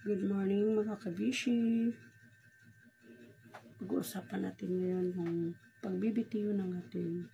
Good morning mga kabishi. Pag-uusapan natin ngayon ng pagbibitiw ng ating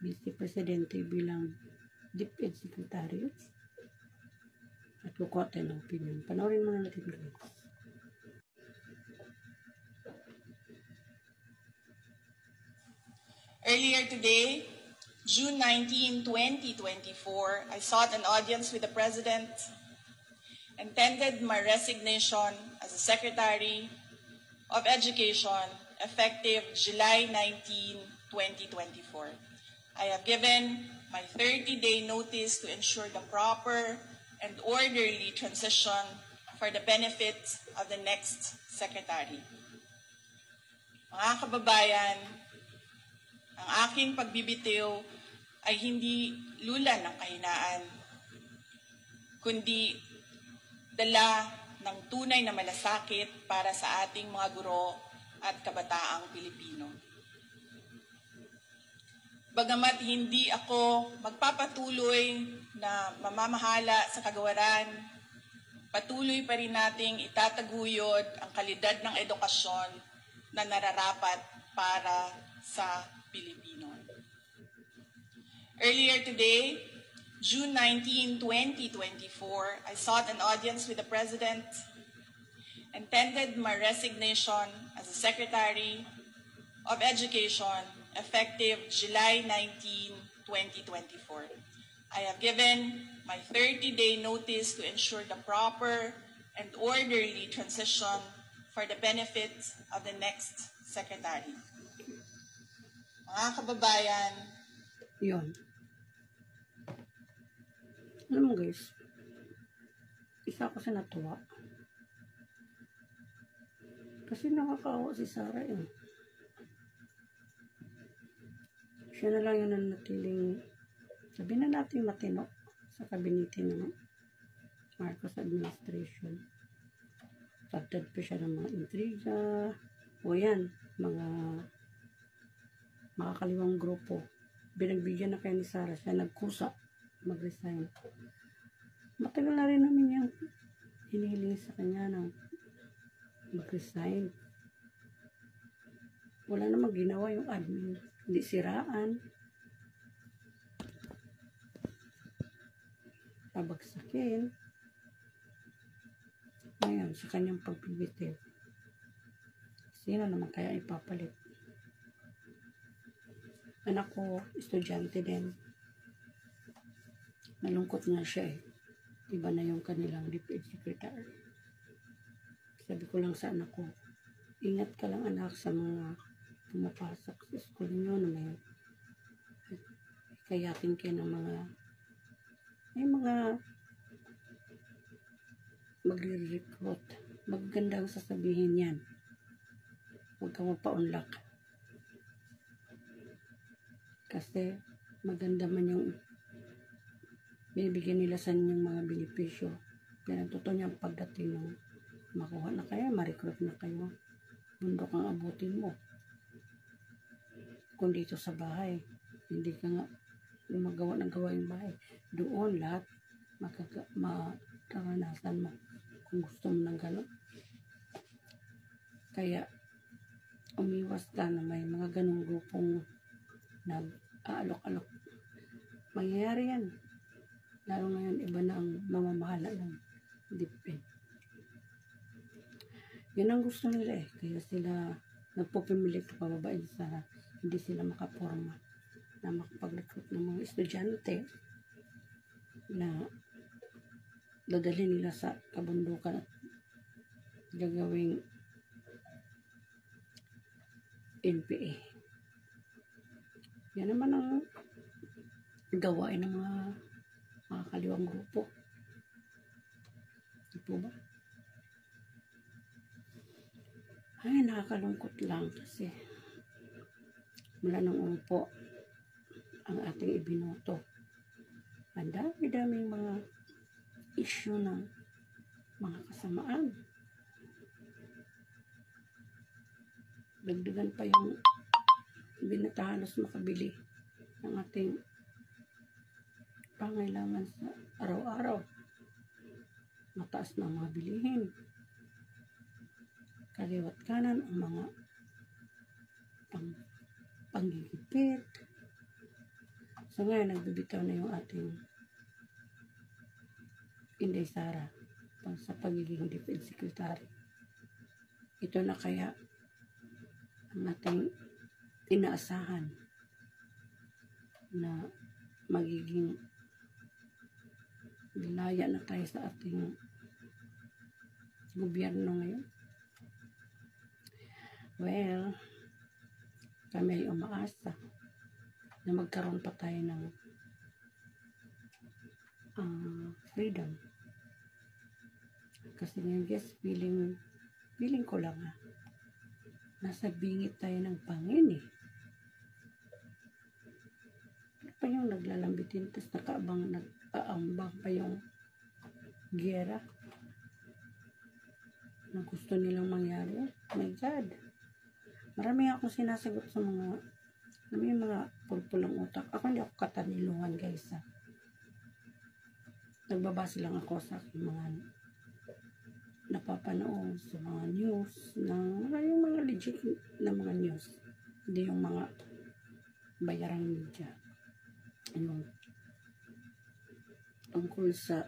Vice Presidente bilang DepEd Secretary at kukuha tayo ng opinion. Panoorin muna natin guys. Earlier today, June 19, 2024, I sought an audience with the President and tendered my resignation as the Secretary of Education effective July 19, 2024. I have given my 30-day notice to ensure the proper and orderly transition for the benefit of the next Secretary. Mga kababayan, ang aking pagbibitiw ay hindi lulan ng kahinaan, kundi dala ng tunay na malasakit para sa ating mga guro at kabataang Pilipino. Bagamat hindi ako magpapatuloy na mamamahala sa kagawaran, patuloy pa rin nating itataguyod ang kalidad ng edukasyon na nararapat para sa Pilipino. Earlier today, June 19, 2024, I sought an audience with the President and tendered my resignation as the Secretary of Education effective July 19, 2024. I have given my 30-day notice to ensure the proper and orderly transition for the benefit of the next Secretary. Mga kababayan, Yun. Alam mo guys, isa ako sa natuwa. Kasi nakakaawa si Sara yun. Siya na lang yun ang natiling, sabihin na natin matino sa kabinete ng Marcos administration. Pagtad pa siya ng mga intriga, o yan, mga makakaliwang grupo. Binagbigyan na kayo ni Sara, siya nagkusa mag-resign. Matagal na rin namin yung hinihiling sa kanya na mag-resign. Wala namang ginawa yung admin. Hindi siraan. Pabagsakin. Ngayon, sa kanyang pagbibitiw. Sino naman kaya ipapalit? Anak ko, estudyante din. Nalungkot nga siya eh. Iba na yung kanilang DepEd Secretary. Sabi ko lang sa anak ko, ingat ka lang anak sa mga pumapasok sa school nyo na may kayatin kayo ng may mga magre-recruit. Magandang sasabihin yan. Huwag kang magpa-unlock. Kasi maganda man yung binibigyan nila sa inyong mga benepisyo. Yan ang totoo niyang pagdating ng makuha na kayo, ma-recruit na kayo. Bundok ang abutin mo. Kung dito sa bahay, hindi ka nga magawa ng gawaing bahay. Doon lahat makaranasan mo kung gusto mo ng gano'n. Kaya umiwas ka na may mga ganong grupong nag-aalok-alok. Mangyayari yan. Lalo ngayon, iba na ang mamamahala ng DepEd. Yan ang gusto nila eh. Kaya sila nagpupumilit na pababain sa hindi sila makaporma na makapag-recruit ng mga estudyante na dadalhin nila sa kabundukan at gagawing NPA. Yan naman ang gawain ng mga kaliwang grupo. Di po ba? Ay, nakakalungkot lang kasi mula nung umpo ang ating ibinoto. Ang dami-daming mga issue ng mga kasamaan. Dagdagan pa yung binatahalos makabili ng ating pangailangan sa araw-araw. mataas na ang mga bilihin. Kaliwat kanan ang mga panggigipit. So ngayon, nagbibitaw na yung ating Inday Sara sa pagiging Defense Secretary. Ito na kaya ang ating inaasahan na magiging bilaya na tayo sa ating gobyerno ngayon. Well, kami ay umaasa na magkaroon pa tayo ng freedom. Kasi ngayon guys, feeling ko lang nasa bingit tayo ng pangin eh. Pa yung naglalambitin, tapos nag-aambang pa yung giyera na gusto nilang mangyari. Oh my God. Marami akong sinasagot sa mga pulpulang utak. Ako hindi ako kataniluhan guys ha. Nagbabase lang ako sa aking mga napapanood sa mga news yung mga legit na mga news. Hindi yung mga bayarang media. Yung tungkol sa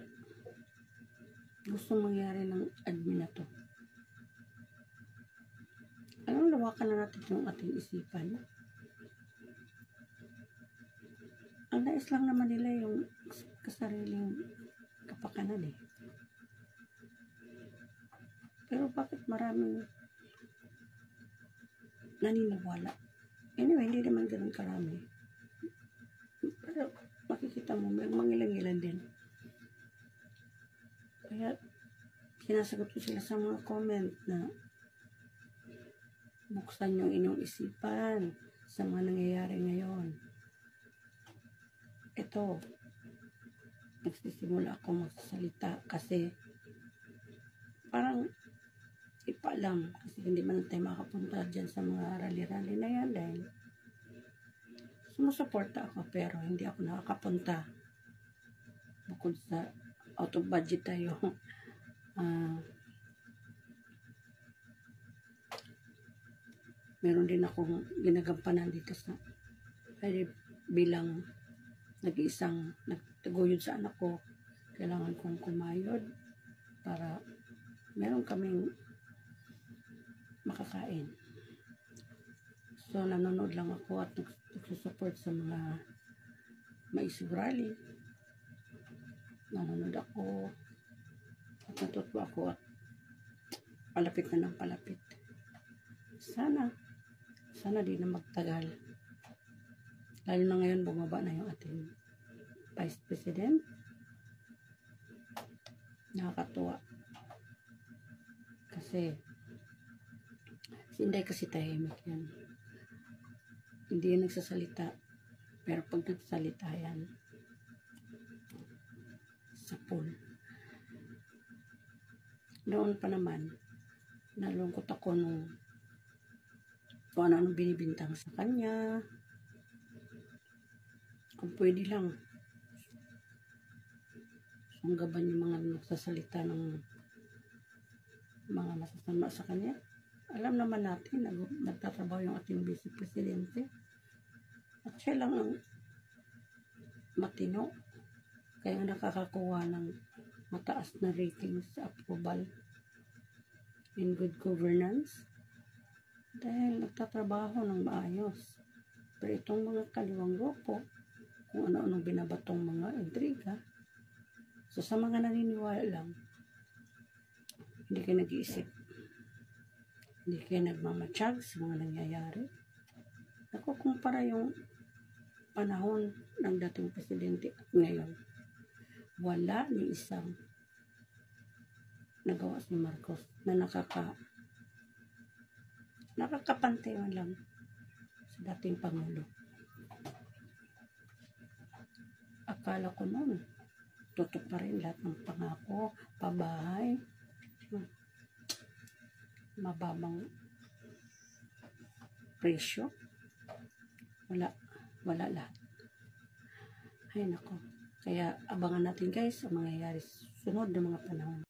gusto mangyari ng admin na to. Anong lawakan na natin yung ating isipan? Ang nais lang naman nila yung kasariling kapakanan eh. Pero bakit maraming naniniwala? Anyway, hindi naman ganun karami. Pero makikita mo, may mangilang-ilan din. Kaya sinasagot ko sila sa mga comment na buksan yung inyong isipan sa mga nangyayari ngayon. Ito, nagsisimula ako magsasalita kasi parang ipaalam kasi hindi man tayo makapunta dyan sa mga rally-rally na yan dahil sumusuporta ako pero hindi ako nakakapunta bukod sa out of budget tayo. Meron din akong ginagampanan dito sa bilang nag-iisang nagtaguyod sa anak ko. Kailangan kong kumayod para meron kaming makakain. So nanonood lang ako at nagsusupport sa mga maisog rally. Nanonood ako at natutuwa ako at palapit na ng palapit. Sana di na magtagal. Lalo na ngayon bumaba na yung ating Vice President. Nakakatuwa. Kasi si Inday kasi tahimik yan. Hindi yan nagsasalita. Pero pag nagsasalita yan, sa pool. Noon pa naman, nalungkot ako nung kung ano-anong binibintang sa kanya. Kung pwede lang, sunggaban yung mga nagsasalita ng mga masasama sa kanya. Alam naman natin na nagtatrabaho yung ating Vice Presidente. At siya lang ang matino. Kaya nakakakuha ng mataas na ratings sa approval in good governance. Dahil nagtatrabaho ng maayos. Pero itong mga kaliwang grupo, kung ano-anong binabatong mga intriga, so sa mga naniniwala lang, hindi kayo nag-iisip. Hindi kayo nagmamatsyag sa mga nangyayari. Nakukumpara yung panahon ng dating presidente at ngayon. Wala ni isang nagawa si Marcos na nakakapantay man lang sa dating Pangulo. Akala ko noon, tutuparin lahat ng pangako, pabahay, mababang presyo. Wala lahat. Ay nako. Kaya abangan natin guys ang mangyayari sunod ng mga panahon.